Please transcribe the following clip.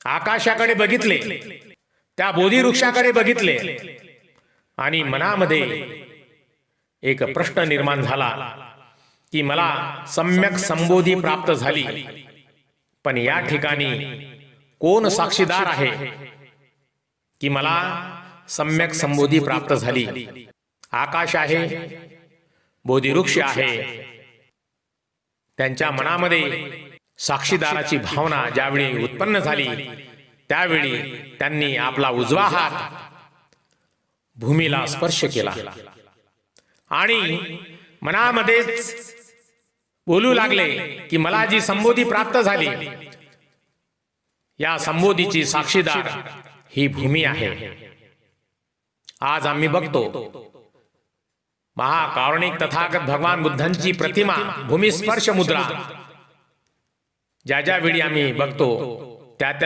आकाशाकडे बघितले, त्या बोधिवृक्षाकडे बघितले आणि मनामध्ये एक प्रश्न निर्माण झाला की मला सम्यक संबोधी प्राप्त झाली, पण या ठिकाणी कोण साक्षीदार आहे की मला सम्यक संबोधी प्राप्त झाली? आकाश आहे, बोधिवृक्ष आहे. त्यांच्या मनामध्ये साक्षीदाराची भावना ज्यावेळी उत्पन्न झाली त्यावेळी त्यांनी आपला उजवा हात भूमीला स्पर्श केला आणि मनामध्येच बोलू लागले की मला जी संबोधी प्राप्त झाली, या संबोधीची साक्षीदार ही भूमी आहे. आज आम्ही बघतो महाकारुणिक तथागत भगवान बुद्धांची प्रतिमा, भूमिस्पर्श मुद्रा, ज्या ज्या वेळी आम्ही बघतो त्या त्या